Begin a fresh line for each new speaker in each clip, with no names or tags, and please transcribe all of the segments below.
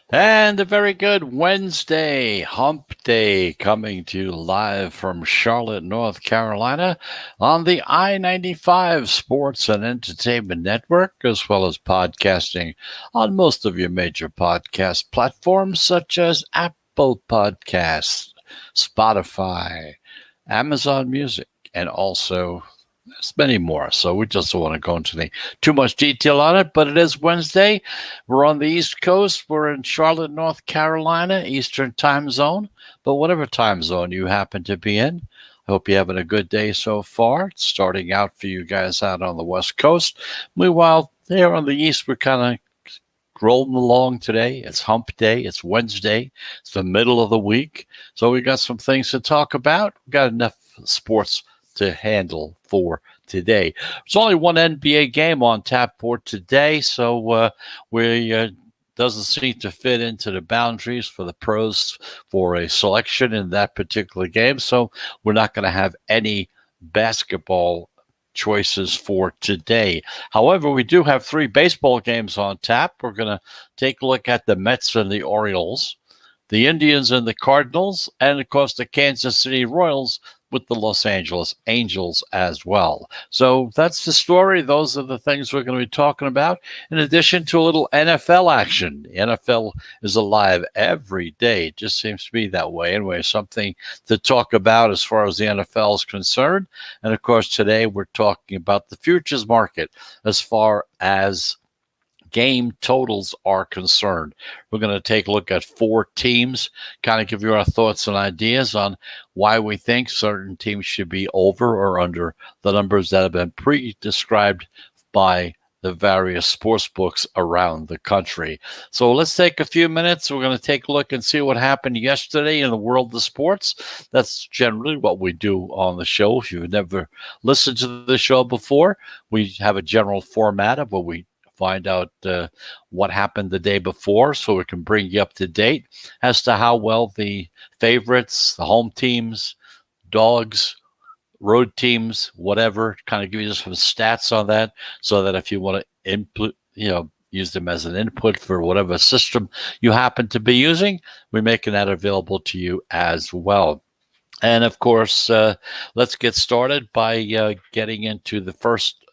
And a very good Wednesday, Hump Day, coming to you live from Charlotte, North Carolina on the I-95 Sports and Entertainment Network, as well as podcasting on most of your major podcast platforms, such as Apple Podcasts, Spotify, Amazon Music, and also there's many more. So we just don't want to go into too much detail on it, but it is Wednesday. We're on the East Coast. We're in Charlotte, North Carolina, Eastern time zone. But whatever time zone you happen to be in, I hope you're having a good day so far. It's starting out for you guys out on the West Coast. Meanwhile, here on the East, we're kind of rolling along today. It's hump day. It's Wednesday. It's the middle of the week. So we got some things to talk about. We got enough sports to handle for today. There's only one NBA game on tap for today, so we doesn't seem to fit into the boundaries for the pros for a selection in that particular game. So we're not going to have any basketball choices for today. However, we do have three baseball games on tap. We're going to take a look at the Mets and the Orioles, the Indians and the Cardinals, and of course the Kansas City Royals with the Los Angeles Angels as well. So that's the story. Those are the things we're going to be talking about, in addition to a little NFL action. The NFL is alive every day. It just seems to be that way. Anyway, something to talk about as far as the NFL is concerned. And of course, today we're talking about the futures market as far as game totals are concerned. We're going to take a look at four teams, kind of give you our thoughts and ideas on why we think certain teams should be over or under the numbers that have been pre-described by the various sports books around the country. So let's take a few minutes. We're going to take a look and see what happened yesterday in the world of sports. That's generally what we do on the show. If you've never listened to the show before, we have a general format of what we find out what happened the day before so we can bring you up to date as to how well the favorites, the home teams, dogs, road teams, whatever, kind of give you some stats on that so that if you want to input, use them as an input for whatever system you happen to be using, we're making that available to you as well. And of course, let's get started by getting into the first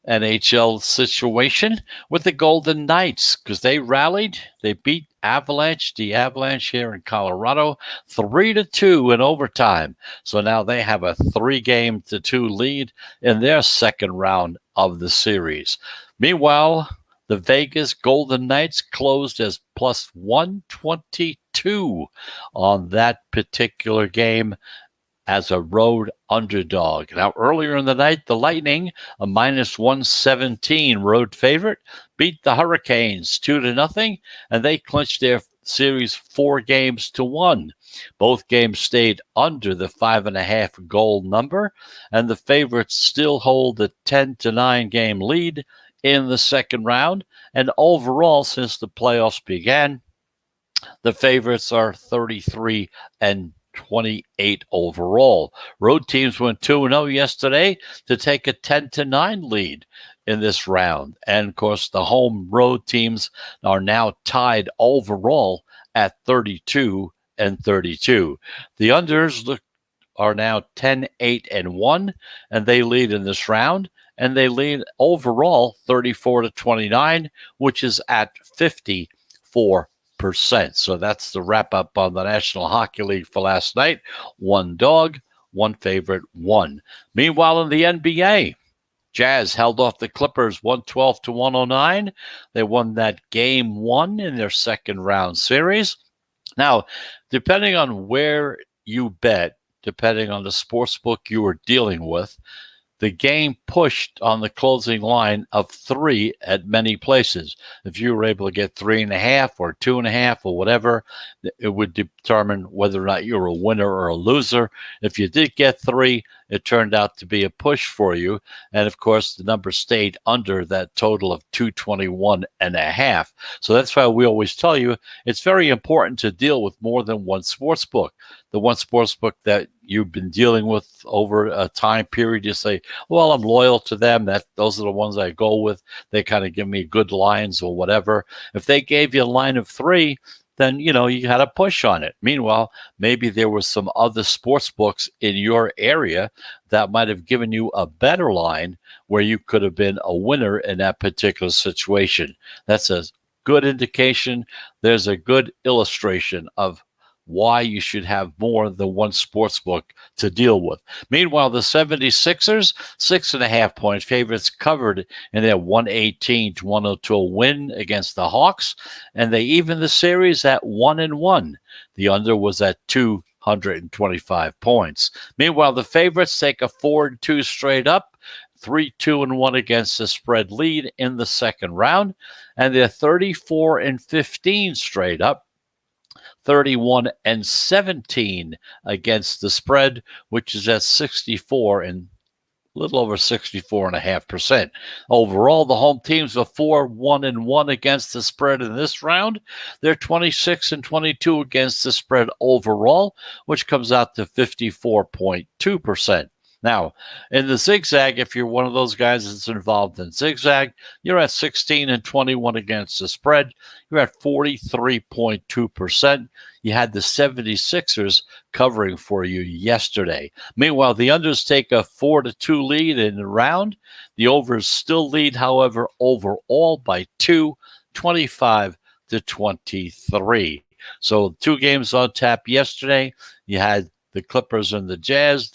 NHL situation with the Golden Knights, because they rallied. They beat the Avalanche here in Colorado, 3-2 in overtime. So now they have a 3-2 lead in their second round of the series. Meanwhile, the Vegas Golden Knights closed as plus 122 on that particular game as a road underdog. Now, earlier in the night, the Lightning, a minus 117 road favorite, beat the Hurricanes 2-0, and they clinched their series 4-1. Both games stayed under the 5.5 goal number, and the favorites still hold the 10-9 game lead in the second round. And overall, since the playoffs began, the favorites are 33 and 28 overall. Road teams went 2-0 yesterday to take a 10-9 lead in this round. And of course, the home road teams are now tied overall at 32 and 32. The unders are now 10-8-1, and they lead in this round. And they lead overall 34-29, which is at 54%. So that's the wrap up on the National Hockey League for last night. One dog, one favorite, one. Meanwhile, in the NBA, Jazz held off the Clippers 112-109. They won that game one in their second round series. Now, depending on where you bet, depending on the sports book you were dealing with, the game pushed on the closing line of 3 at many places. If you were able to get 3.5 or 2.5 or whatever, it would determine whether or not you're a winner or a loser. If you did get 3, it turned out to be a push for you. And of course, the number stayed under that total of 221.5. So that's why we always tell you it's very important to deal with more than one sports book. The one sports book that you've been dealing with over a time period, you say, well, I'm loyal to them. Those are the ones I go with. They kind of give me good lines or whatever. If they gave you a line of 3, then you had a push on it. Meanwhile, maybe there were some other sports books in your area that might have given you a better line where you could have been a winner in that particular situation. That's a good indication. There's a good illustration of why you should have more than one sports book to deal with. Meanwhile, the 76ers, 6.5-point favorites, covered in their 118-102 win against the Hawks, and they evened the series at 1-1. The under was at 225 points. Meanwhile, the favorites take a 4-2 straight up, 3-2-1 against the spread lead in the second round, and they're 34-15 straight up, 31-17 against the spread, which is at 64 and a little over 64.5%. Overall, the home teams are 4-1-1 against the spread in this round. They're 26-22 against the spread overall, which comes out to 54.2%. Now, in the zigzag, if you're one of those guys that's involved in zigzag, you're at 16-21 against the spread. You're at 43.2%. You had the 76ers covering for you yesterday. Meanwhile, the unders take a 4-2 lead in the round. The overs still lead, however, overall by 2, 25-23. So 2 games on tap yesterday. You had the Clippers and the Jazz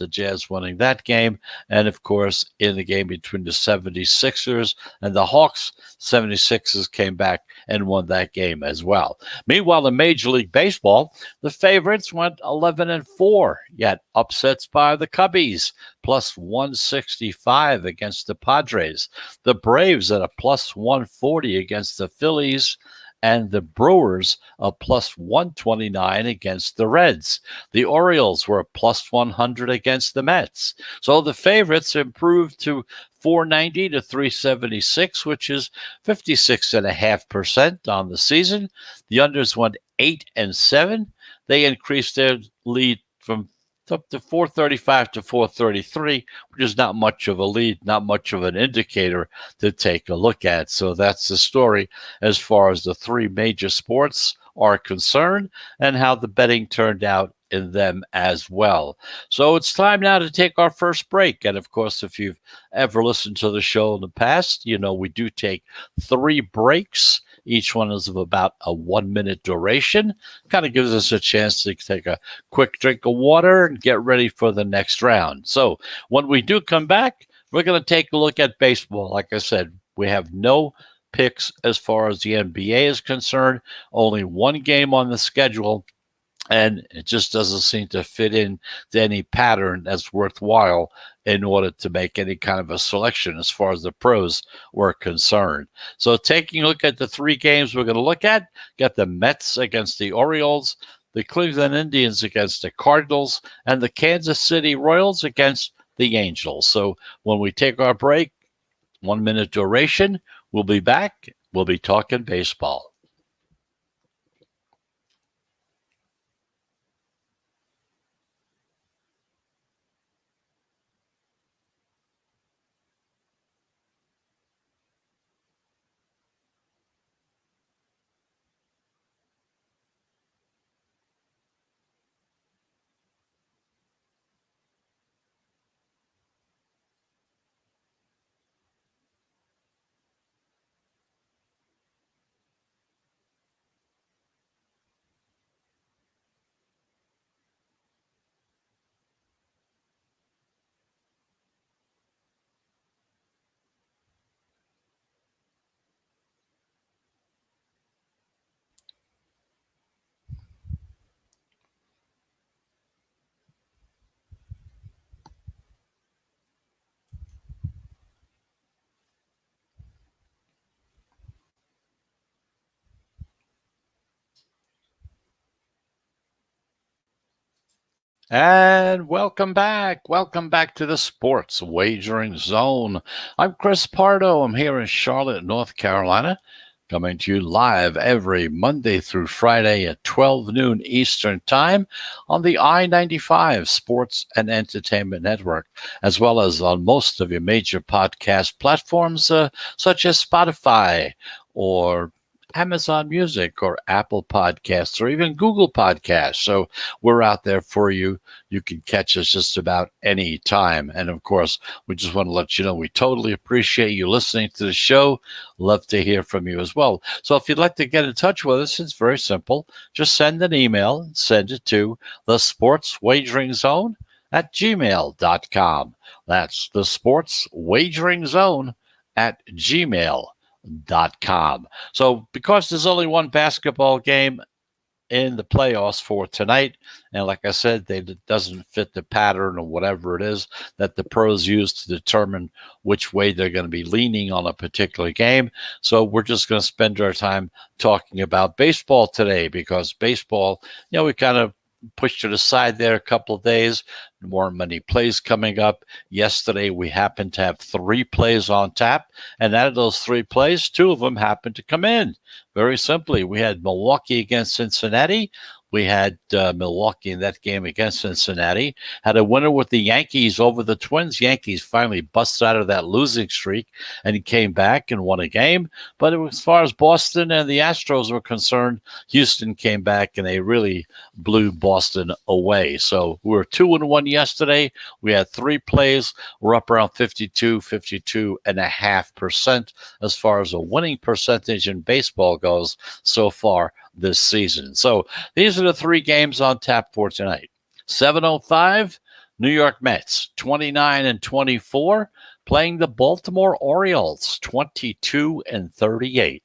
winning that game. And of course, in the game between the 76ers and the Hawks, 76ers came back and won that game as well. Meanwhile, in Major League Baseball, the favorites went 11-4, yet upsets by the Cubbies, plus 165 against the Padres. The Braves at a plus 140 against the Phillies, and the Brewers a plus 129 against the Reds. The Orioles were a plus 100 against the Mets. So the favorites improved to 490 to 376, which is 56.5% on the season. The unders went 8-7. They increased their lead from up to 435 to 433, which is not much of a lead, not much of an indicator to take a look at. So that's the story as far as the 3 major sports are concerned and how the betting turned out in them as well. So it's time now to take our first break. And of course, if you've ever listened to the show in the past, you know we do take 3 breaks. Each one is of about a 1-minute duration. Kind of gives us a chance to take a quick drink of water and get ready for the next round. So when we do come back, we're going to take a look at baseball. Like I said, we have no picks as far as the NBA is concerned. Only 1 game on the schedule, and it just doesn't seem to fit in to any pattern that's worthwhile in order to make any kind of a selection as far as the pros were concerned. So taking a look at the 3 games we're going to look at, got the Mets against the Orioles, the Cleveland Indians against the Cardinals, and the Kansas City Royals against the Angels. So when we take our break, 1-minute duration, we'll be back. We'll be talking baseball. And welcome back. Welcome back to the Sports Wagering Zone. I'm Chris Pardo. I'm here in Charlotte, North Carolina, coming to you live every Monday through Friday at 12 noon Eastern Time on the I-95 Sports and Entertainment Network, as well as on most of your major podcast platforms such as Spotify or Amazon Music or Apple Podcasts or even Google Podcasts. So we're out there for you. You can catch us just about any time. And of course, we just want to let you know we totally appreciate you listening to the show. Love to hear from you as well. So if you'd like to get in touch with us, it's very simple. Just send an email, send it to the Sports Wagering Zone at gmail.com. That's the Sports Wagering Zone at gmail.com. So because there's only one basketball game in the playoffs for tonight, and like I said, it doesn't fit the pattern or whatever it is that the pros use to determine which way they're going to be leaning on a particular game. So we're just going to spend our time talking about baseball today because baseball, we kind of pushed it aside there a couple of days. More many plays coming up. Yesterday, we happened to have 3 plays on tap, and out of those 3 plays, 2 of them happened to come in. Very simply, we had Milwaukee against Cincinnati. We had Milwaukee in that game against Cincinnati. Had a winner with the Yankees over the Twins. Yankees finally busted out of that losing streak and came back and won a game. But as far as Boston and the Astros were concerned, Houston came back and they really blew Boston away. So we were 2-1 yesterday. We had 3 plays. We're up around 52.5% as far as a winning percentage in baseball goes so far this season. So these are the 3 games on tap for tonight. 7:05, New York Mets, 29-24, playing the Baltimore Orioles, 22-38.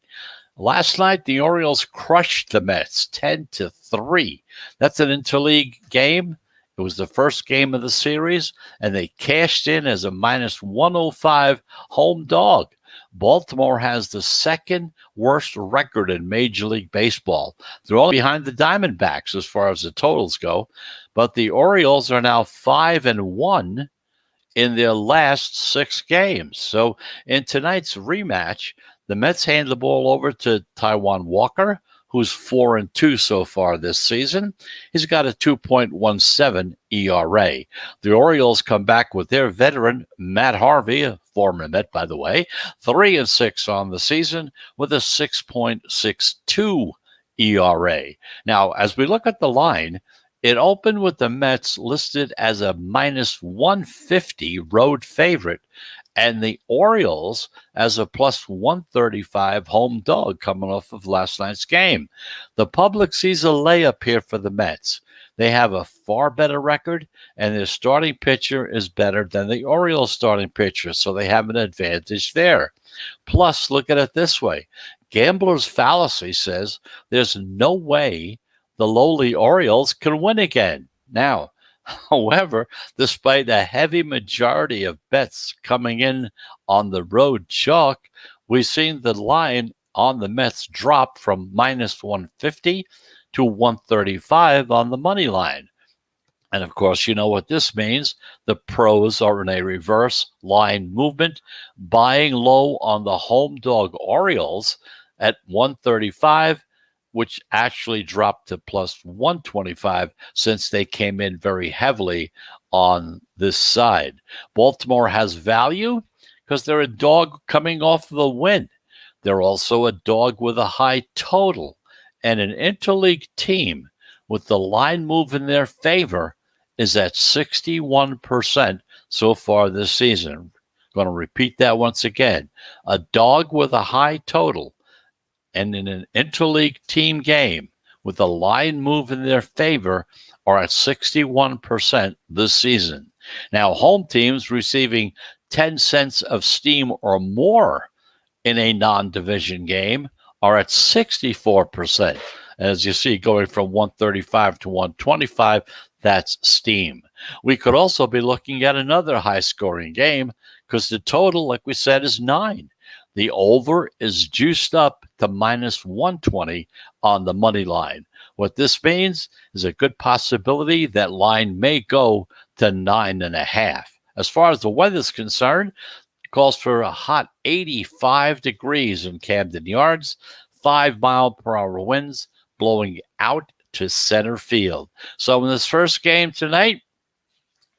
Last night, the Orioles crushed the Mets 10-3. That's an interleague game. It was the first game of the series, and they cashed in as a -105 home dog. Baltimore has the second worst record in Major League Baseball. They're only behind the Diamondbacks as far as the totals go, but the Orioles are now 5-1 in their last 6 games. So in tonight's rematch, the Mets hand the ball over to Taijuan Walker, who's 4-2 so far this season. He's got a 2.17 ERA. The Orioles come back with their veteran, Matt Harvey, a former Met, by the way, 3-6 on the season with a 6.62 ERA. Now, as we look at the line, it opened with the Mets listed as a -150 road favorite, and the Orioles as a +135 home dog coming off of last night's game. The public sees a layup here for the Mets. They have a far better record, and their starting pitcher is better than the Orioles' starting pitcher, so they have an advantage there. Plus, look at it this way. Gambler's fallacy says there's no way the lowly Orioles can win again. Now, however, despite a heavy majority of bets coming in on the road chalk, we've seen the line on the Mets drop from -150 to 135 on the money line. And of course, you know what this means. The pros are in a reverse line movement, buying low on the home dog Orioles at 135, which actually dropped to +125 since they came in very heavily on this side. Baltimore has value because they're a dog coming off of a win. They're also a dog with a high total, and an interleague team with the line move in their favor is at 61% so far this season. I'm going to repeat that once again. A dog with a high total and in an interleague team game with a line move in their favor are at 61% this season. Now, home teams receiving 10 cents of steam or more in a non-division game are at 64%. As you see, going from 135 to 125, that's steam. We could also be looking at another high-scoring game because the total, like we said, is 9. The over is juiced up to -120 on the money line. What this means is a good possibility that line may go to 9.5. As far as the weather is concerned, it calls for a hot 85 degrees in Camden Yards, 5-mile-per-hour winds blowing out to center field. So in this first game tonight,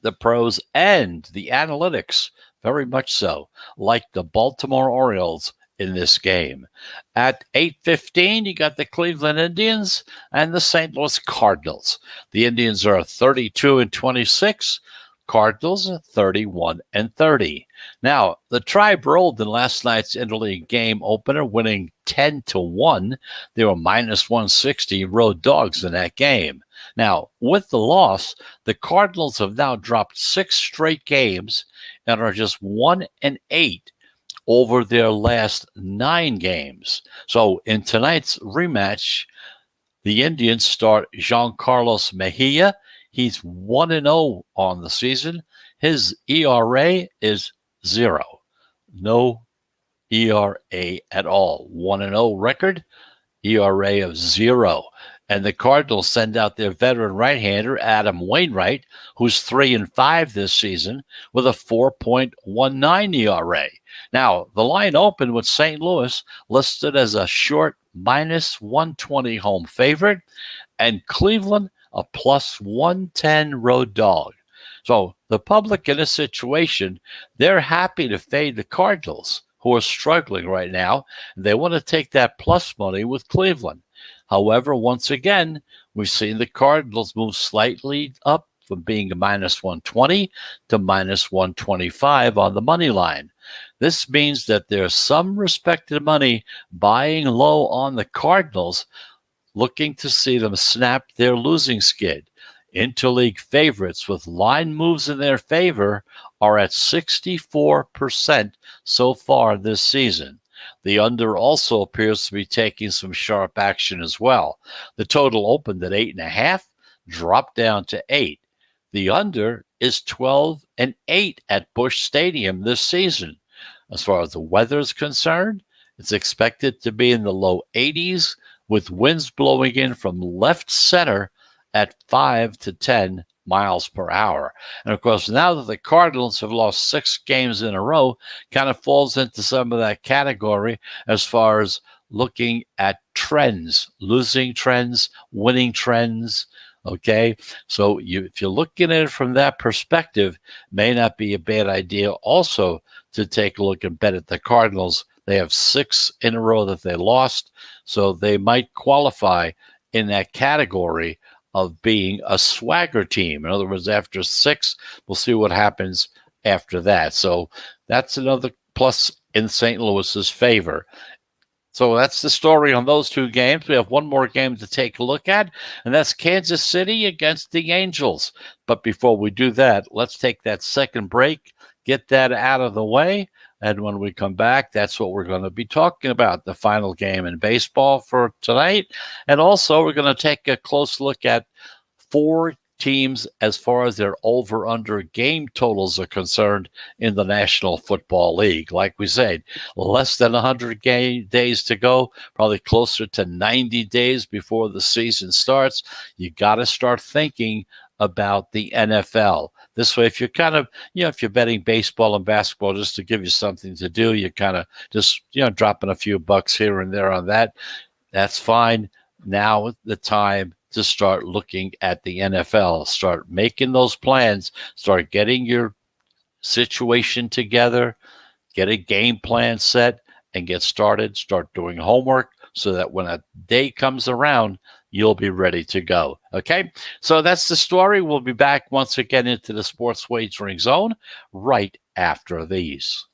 the pros and the analytics, very much so, like the Baltimore Orioles in this game. At 8:15, you got the Cleveland Indians and the St. Louis Cardinals. The Indians are 32-26. Cardinals 31-30. Now, the Tribe rolled in last night's interleague game opener, winning 10-1. They were minus 160 road dogs in that game. Now, with the loss, the Cardinals have now dropped 6 straight games and are just 1-8 over their last 9 games. So in tonight's rematch, the Indians start Giancarlo Mejia. He's 1-0 on the season. His ERA is 0. No ERA at all. 1-0 record, ERA of 0. And the Cardinals send out their veteran right-hander, Adam Wainwright, who's 3-5 this season with a 4.19 ERA. Now, the line opened with St. Louis listed as a short minus 120 home favorite, and Cleveland a plus 110 road dog. So the public in this situation, they're happy to fade the Cardinals, who are struggling right now. They want to take that plus money with Cleveland. However, once again, we've seen the Cardinals move slightly up from being a minus 120 to minus 125 on the money line. This means that there's some respected money buying low on the Cardinals, looking to see them snap their losing skid. Interleague favorites with line moves in their favor are at 64% so far this season. The under also appears to be taking some sharp action as well. The total opened at 8.5, dropped down to 8. The under is 12-8 at Busch Stadium this season. As far as the weather is concerned, it's expected to be in the low 80s with winds blowing in from left center at 5 to 10 miles per hour. And of course, now that the Cardinals have lost 6 games in a row, kind of falls into some of that category as far as looking at trends, losing trends, winning trends. Okay, so if you're looking at it from that perspective, may not be a bad idea also to take a look and bet at the Cardinals. They have 6 in a row that they lost, so they might qualify in that category of being a swagger team. In other words, after 6, we'll see what happens after that. So that's another plus in St. Louis's favor. So that's the story on those 2 games. We have one more game to take a look at, and that's Kansas City against the Angels. But before we do that, let's take that second break, get that out of the way. And when we come back, that's what we're going to be talking about, the final game in baseball for tonight. And also, we're going to take a close look at 4 teams as far as their over-under game totals are concerned in the National Football League. Like we said, less than 100 days to go, probably closer to 90 days before the season starts. You got to start thinking about the NFL. This way, if you're kind of, if you're betting baseball and basketball just to give you something to do, you're kind of just, dropping a few bucks here and there on that. That's fine. Now the time to start looking at the NFL, start making those plans, start getting your situation together, get a game plan set, and get started. Start doing homework so that when a day comes around, you'll be ready to go. Okay? So that's the story. We'll be back once again into the sports wagering zone right after these.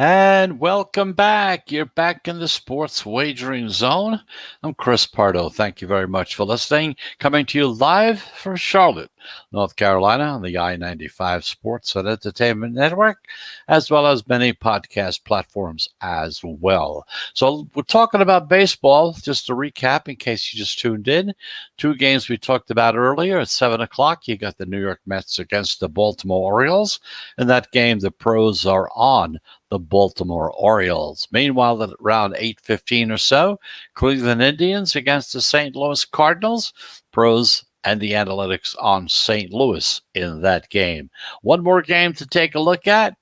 And welcome back. You're back in the sports wagering zone. I'm Chris Pardo. Thank you very much for listening. Coming to you live from Charlotte, North Carolina on the I-95 Sports and Entertainment Network, as well as many podcast platforms as well. So we're talking about baseball. Just to recap, in case you just tuned in, two games we talked about earlier at 7 o'clock. You got the New York Mets against the Baltimore Orioles. In that game, the pros are on the Baltimore Orioles. Meanwhile, at around 8:15 or so, Cleveland Indians against the St. Louis Cardinals. Pros and the analytics on St. Louis in that game. One more game to take a look at.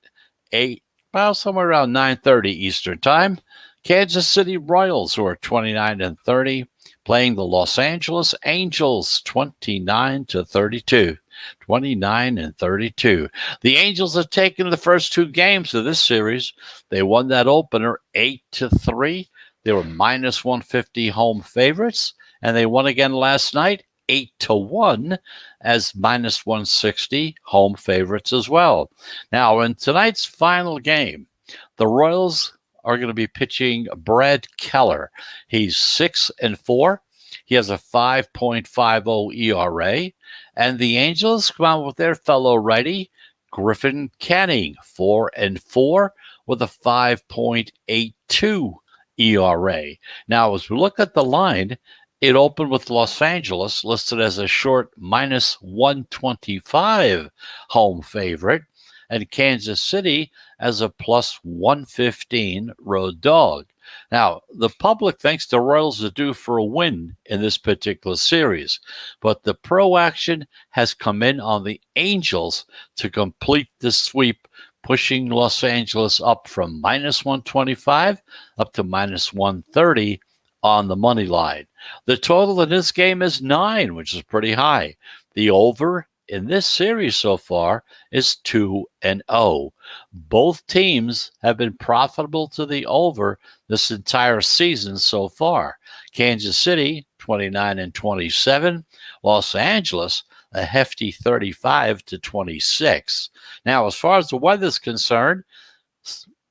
Somewhere around 9:30 Eastern Time. Kansas City Royals, who are 29-30, playing the Los Angeles Angels 29-32. 29-32. The Angels have taken the first two games of this series. They won that opener 8-3. They were minus 150 home favorites, and they won again last night 8-1 as minus 160 home favorites as well. Now, in tonight's final game, the Royals are going to be pitching Brad Keller. He's 6-4. He has a 5.50 ERA. And the Angels come out with their fellow righty, Griffin Canning, 4-4 with a 5.82 ERA. Now, as we look at the line, it opened with Los Angeles listed as a short minus 125 home favorite, and Kansas City as a plus 115 road dog. Now, the public thinks the Royals are due for a win in this particular series, but the pro action has come in on the Angels to complete the sweep, pushing Los Angeles up from minus 125 up to minus 130 on the money line. The total in this game is 9, which is pretty high. The over in this series so far is 2-0. Both teams have been profitable to the over this entire season so far. Kansas City, 29-27. Los Angeles, a hefty 35-26. Now, as far as the weather's concerned,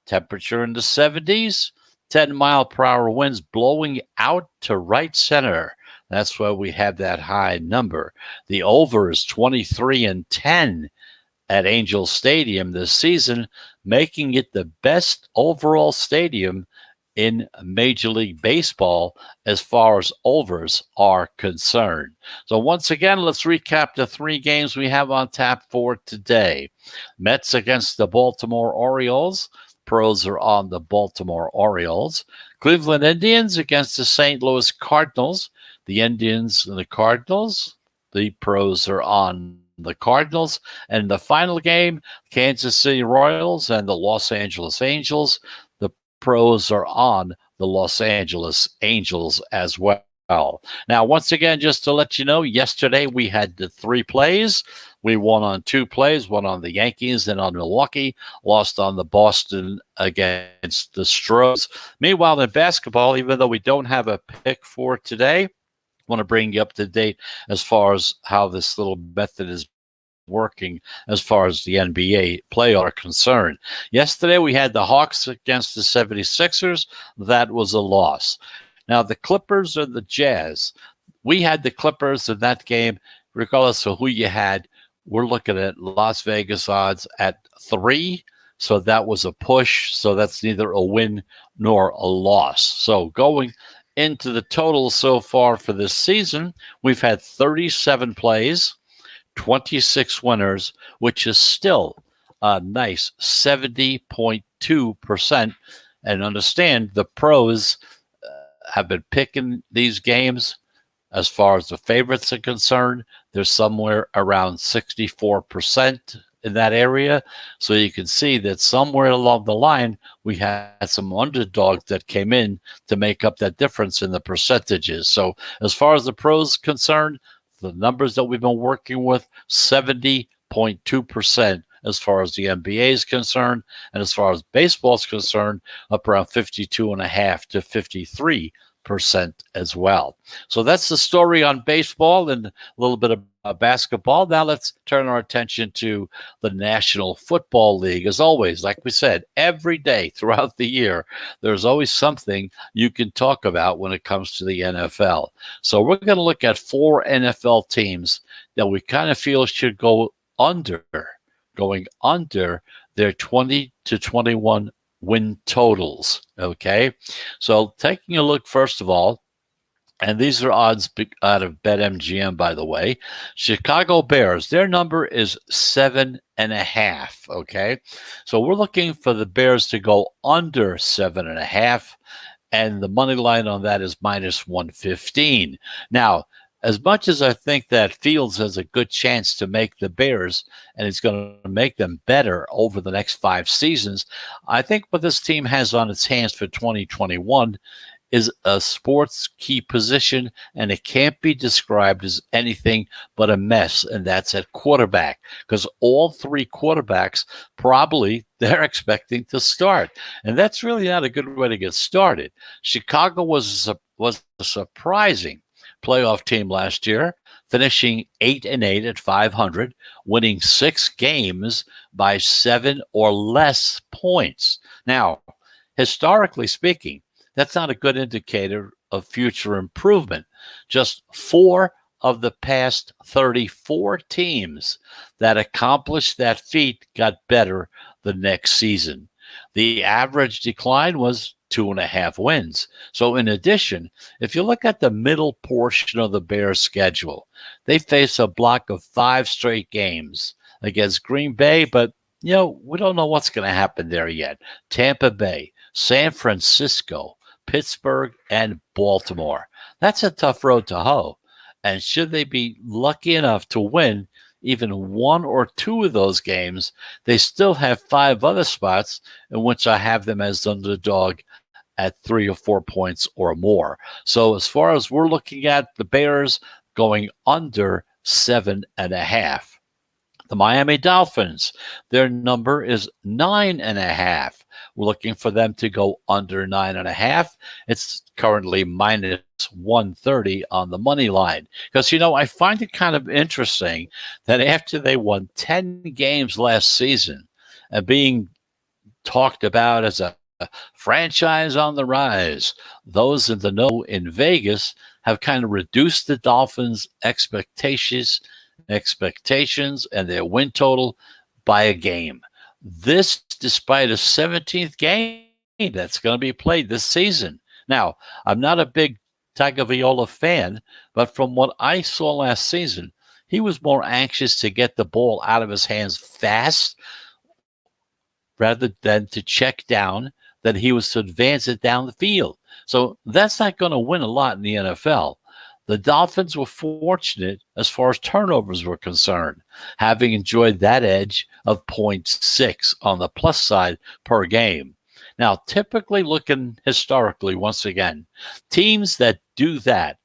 temperature in the 70s, 10-mile-per-hour winds blowing out to right center. That's why we have that high number. The over is 23-10 at Angel Stadium this season, making it the best overall stadium in Major League Baseball as far as overs are concerned. So once again, let's recap the three games we have on tap for today. Mets against the Baltimore Orioles. Pros are on the Baltimore Orioles. Cleveland Indians against the St. Louis Cardinals. The Indians and the Cardinals. The pros are on the Cardinals. And the final game, Kansas City Royals and the Los Angeles Angels. The pros are on the Los Angeles Angels as well. Now, once again, just to let you know, yesterday we had the 3 plays. We won on 2 plays, one on the Yankees and on Milwaukee, lost on the Boston against the Stros. Meanwhile, in basketball, even though we don't have a pick for today, I want to bring you up to date as far as how this little method is working as far as the NBA playoffs are concerned. Yesterday, we had the Hawks against the 76ers. That was a loss. Now, the Clippers and the Jazz, we had the Clippers in that game, regardless of who you had. We're looking at Las Vegas odds at 3, so that was a push. So that's neither a win nor a loss. So going into the total so far for this season, we've had 37 plays, 26 winners, which is still a nice 70.2%. And understand the pros have been picking these games as far as the favorites are concerned. They're somewhere around 64% in that area. So you can see that somewhere along the line, we had some underdogs that came in to make up that difference in the percentages. So as far as the pros concerned, the numbers that we've been working with, 70.2% as far as the NBA is concerned, and as far as baseball is concerned, up around 52.5 to 53% as well. So that's the story on baseball and a little bit about basketball. Now let's turn our attention to the National Football League. As always, like we said, every day throughout the year, there's always something you can talk about when it comes to the NFL. So we're going to look at 4 NFL teams that we kind of feel should going under their 20 to 21 win totals. Okay. So taking a look, first of all, and these are odds out of BetMGM, by the way. Chicago Bears, their number is 7.5. Okay. So we're looking for the Bears to go under 7.5. And the money line on that is minus 115. Now, as much as I think that Fields has a good chance to make the Bears and it's going to make them better over the next 5 seasons, I think what this team has on its hands for 2021 is a sports key position, and it can't be described as anything but a mess, and that's at quarterback, because all 3 quarterbacks probably they're expecting to start, and that's really not a good way to get started. Chicago was a surprising playoff team last year, finishing 8-8 at 500, winning 6 games by 7 or less points. Now, historically speaking, that's not a good indicator of future improvement. Just 4 of the past 34 teams that accomplished that feat got better the next season. The average decline was 2.5 wins. So, in addition, if you look at the middle portion of the Bears' schedule, they face a block of 5 straight games against Green Bay, but we don't know what's going to happen there yet. Tampa Bay, San Francisco, Pittsburgh, and Baltimore. That's a tough road to hoe. And should they be lucky enough to win even 1 or 2 of those games, they still have 5 other spots in which I have them as underdog at 3 or 4 points or more. So as far as we're looking at the Bears going under 7.5. The Miami Dolphins, their number is 9.5. We're looking for them to go under 9.5. It's currently minus 130 on the money line. Because, I find it kind of interesting that after they won 10 games last season and being talked about as a franchise on the rise, those in the know in Vegas have kind of reduced the Dolphins' expectations and their win total by a game. This despite a 17th game that's going to be played this season. Now, I'm not a big Tagovailoa fan, but from what I saw last season, he was more anxious to get the ball out of his hands fast rather than to check down than he was to advance it down the field. So that's not going to win a lot in the NFL. The Dolphins were fortunate as far as turnovers were concerned, having enjoyed that edge of 0.6 on the plus side per game. Now, typically looking historically, once again, teams that do that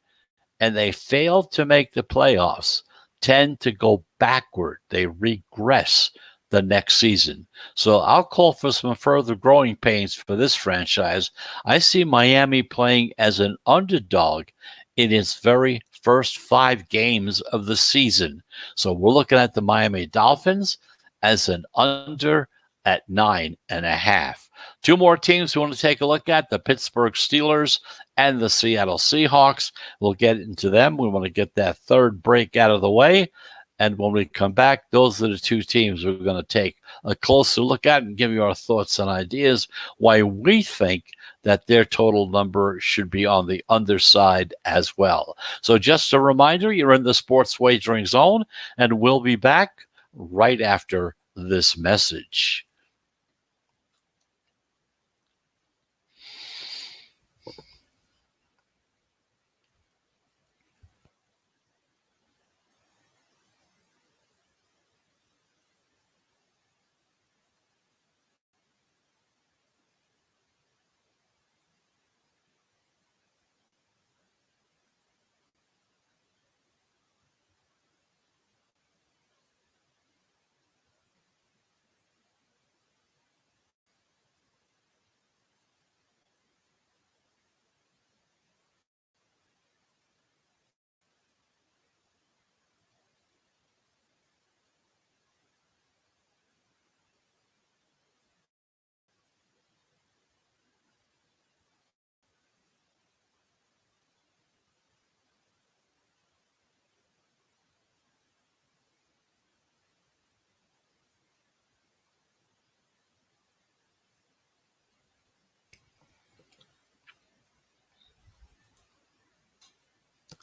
and they fail to make the playoffs tend to go backward. They regress the next season. So I'll call for some further growing pains for this franchise. I see Miami playing as an underdog in its very first 5 games of the season. So we're looking at the Miami Dolphins as an under at 9.5. 2 more teams we want to take a look at, the Pittsburgh Steelers and the Seattle Seahawks. We'll get into them. We want to get that third break out of the way. And when we come back, those are the 2 teams we're going to take a closer look at and give you our thoughts and ideas why we think that their total number should be on the underside as well. So just a reminder, you're in the Sports Wagering Zone, and we'll be back right after this message.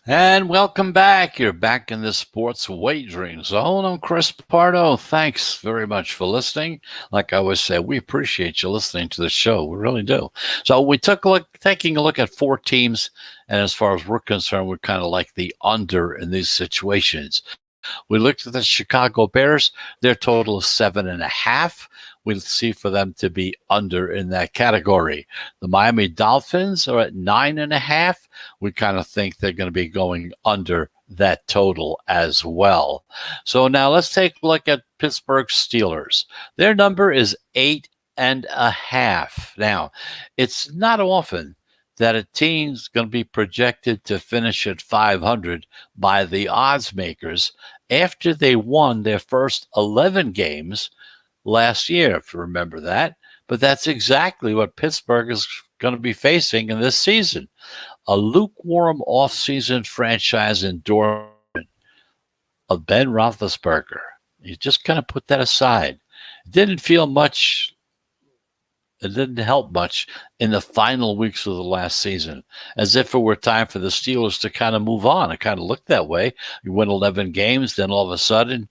And welcome back. You're back in the sports wagering zone. I'm Chris Pardo. Thanks very much for listening. Like I always say, we appreciate you listening to the show. We really do. So we taking a look at four teams, and as far as we're concerned, we're kind of like the under in these situations. We looked at the Chicago Bears. Their total is 7.5. We see for them to be under in that category. The Miami Dolphins are at 9.5. We kind of think they're going to be going under that total as well. So now let's take a look at Pittsburgh Steelers. Their number is 8.5. Now, it's not often that a team's going to be projected to finish at 500 by the odds makers after they won their first 11 games last year, if you remember that. But that's exactly what Pittsburgh is going to be facing in this season. A lukewarm offseason franchise endorsement of Ben Roethlisberger. You just kind of put that aside. It didn't feel much. It didn't help much in the final weeks of the last season, as if it were time for the Steelers to kind of move on. It kind of looked that way. You win 11 games, then all of a sudden,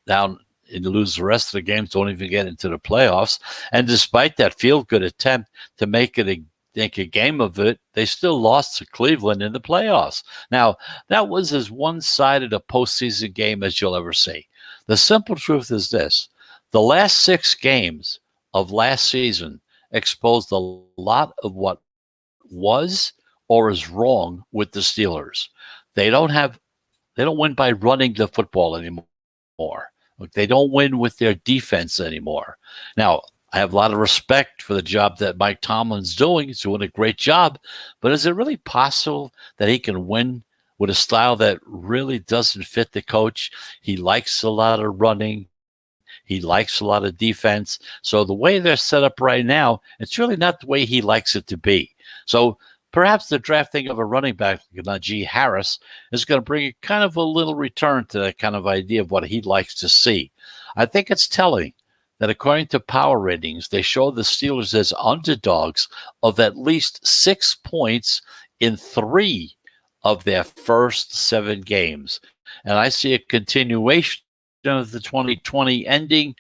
down and lose the rest of the games, don't even get into the playoffs. And despite that feel-good attempt to make a game of it, they still lost to Cleveland in the playoffs. Now, that was as one-sided a postseason game as you'll ever see. The simple truth is this. The last 6 games of last season exposed a lot of what was or is wrong with the Steelers. They don't win by running the football anymore. They don't win with their defense anymore. Now, I have a lot of respect for the job that Mike Tomlin's doing. He's doing a great job. But is it really possible that he can win with a style that really doesn't fit the coach? He likes a lot of running. He likes a lot of defense. So the way they're set up right now, it's really not the way he likes it to be. So perhaps the drafting of a running back like Najee Harris is going to bring kind of a little return to that kind of idea of what he likes to see. I think it's telling that according to power ratings, they show the Steelers as underdogs of at least 6 points in 3 of their first 7 games. And I see a continuation of the 2020 ending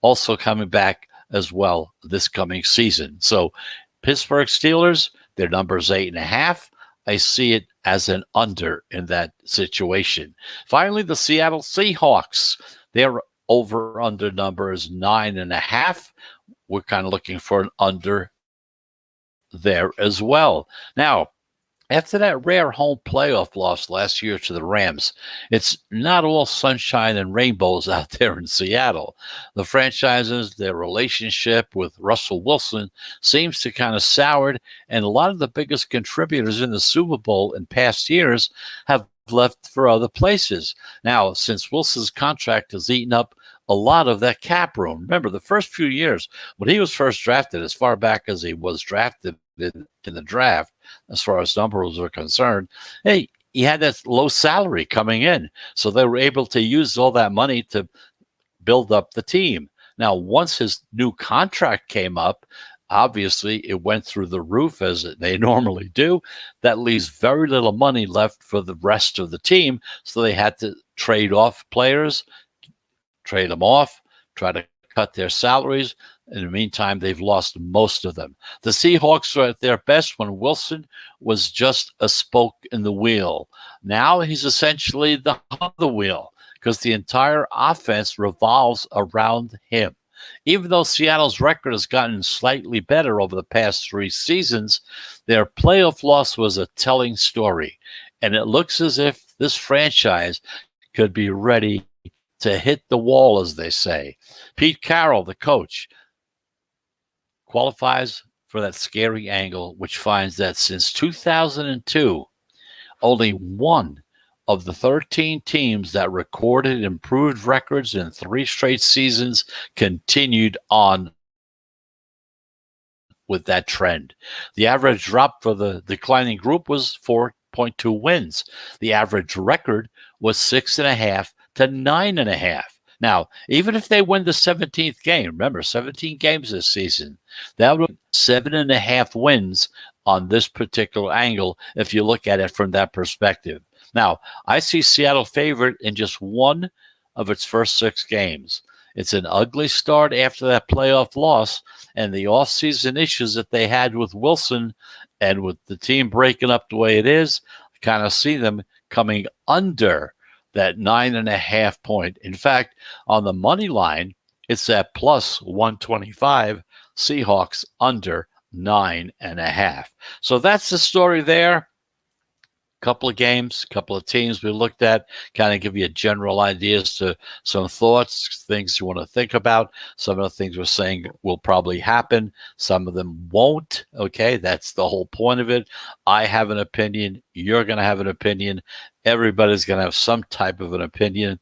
also coming back as well this coming season. So Pittsburgh Steelers, their number is 8.5. I see it as an under in that situation. Finally, the Seattle Seahawks, their over-under number is 9.5. We're kind of looking for an under there as well. Now, after that rare home playoff loss last year to the Rams, it's not all sunshine and rainbows out there in Seattle. The franchises, their relationship with Russell Wilson seems to kind of soured, and a lot of the biggest contributors in the Super Bowl in past years have left for other places. Now, since Wilson's contract has eaten up a lot of that cap room. Remember, the first few years, when he was first drafted, as far back as he was drafted in the draft, as far as numbers are concerned, hey, he had that low salary coming in. So they were able to use all that money to build up the team. Now, once his new contract came up, obviously it went through the roof as they normally do. That leaves very little money left for the rest of the team. So they had to trade off players, trade them off, try to cut their salaries. In the meantime, they've lost most of them. The Seahawks were at their best when Wilson was just a spoke in the wheel. Now he's essentially the hub of the wheel because the entire offense revolves around him. Even though Seattle's record has gotten slightly better over the past 3 seasons, their playoff loss was a telling story. And it looks as if this franchise could be ready to hit the wall, as they say. Pete Carroll, the coach, qualifies for that scary angle, which finds that since 2002, only one of the 13 teams that recorded improved records in 3 straight seasons continued on with that trend. The average drop for the declining group was 4.2 wins. The average record was 6.5 to 9.5. Now, even if they win the 17th game, remember, 17 games this season, that would be 7.5 wins on this particular angle if you look at it from that perspective. Now, I see Seattle favored in just one of its first 6 games. It's an ugly start after that playoff loss and the offseason issues that they had with Wilson and with the team breaking up the way it is. I kind of see them coming under that 9.5 point. In fact, on the money line, it's at plus 125, Seahawks under 9.5. So that's the story there. Couple of games, couple of teams we looked at, kind of give you a general ideas to some thoughts, things you want to think about. Some of the things we're saying will probably happen. Some of them won't. Okay, that's the whole point of it. I have an opinion. You're going to have an opinion. Everybody's going to have some type of an opinion.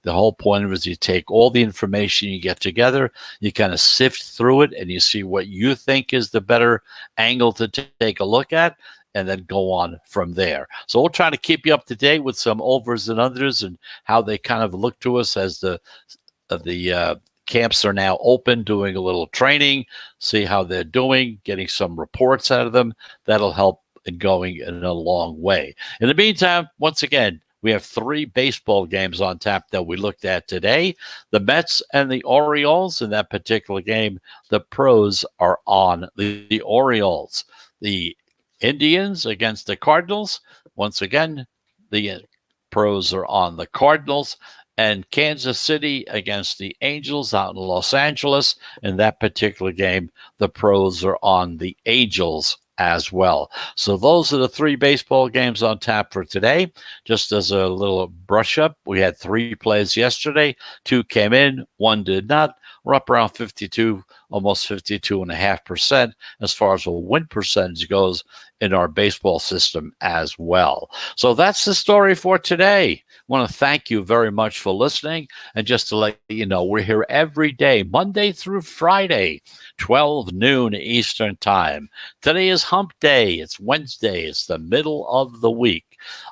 The whole point of it is you take all the information you get together, you kind of sift through it, and you see what you think is the better angle to take a look at, and then go on from there. So we'll try to keep you up to date with some overs and unders and how they kind of look to us as the camps are now open, doing a little training, see how they're doing, getting some reports out of them. That'll help in going in a long way. In the meantime, once again, we have 3 baseball games on tap that we looked at today. The Mets and the Orioles. In that particular game, the pros are on the Orioles. The Indians against the Cardinals. Once again, the pros are on the Cardinals. And Kansas City against the Angels out in Los Angeles. In that particular game, the pros are on the Angels as well. So those are the 3 baseball games on tap for today. Just as a little brush up, we had 3 plays yesterday. 2 came in, 1 did not. We're up around 52, almost 52.5% as far as a win percentage goes in our baseball system as well. So that's the story for today. I want to thank you very much for listening. And just to let you know, we're here every day, Monday through Friday, 12 noon Eastern time. Today is hump day. It's Wednesday. It's the middle of the week.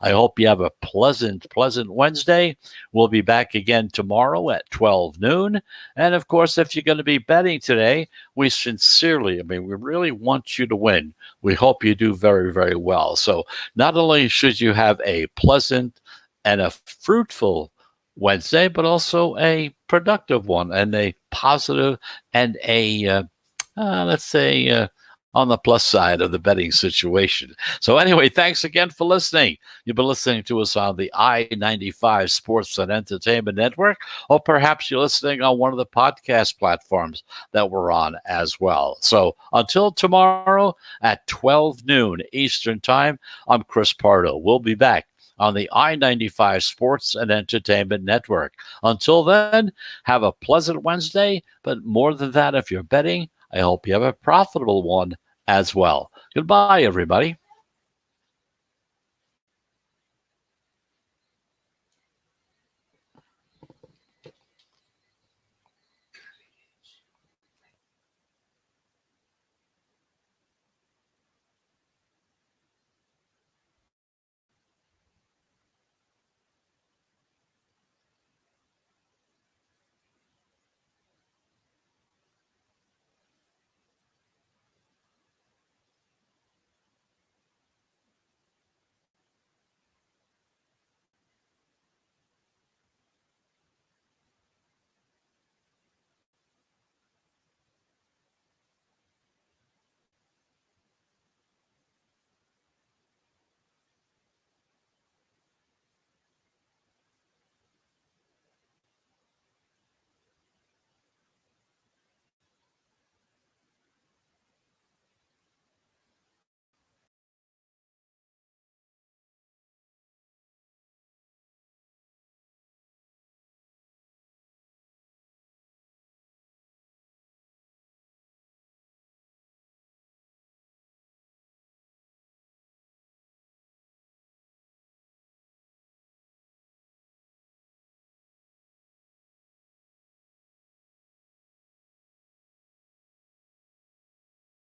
I hope you have a pleasant Wednesday. We'll be back again tomorrow at 12 noon. And of course, if you're going to be betting today, we really want you to win. We hope you do very, very well. So not only should you have a pleasant and a fruitful Wednesday, but also a productive one and a positive and a, on the plus side of the betting situation. So anyway, thanks again for listening. You've been listening to us on the I-95 Sports and Entertainment Network, or perhaps you're listening on one of the podcast platforms that we're on as well. So until tomorrow at 12 noon Eastern Time, I'm Chris Pardo. We'll be back on the I-95 Sports and Entertainment Network. Until then, have a pleasant Wednesday, but more than that, if you're betting, I hope you have a profitable one as well. Goodbye, everybody.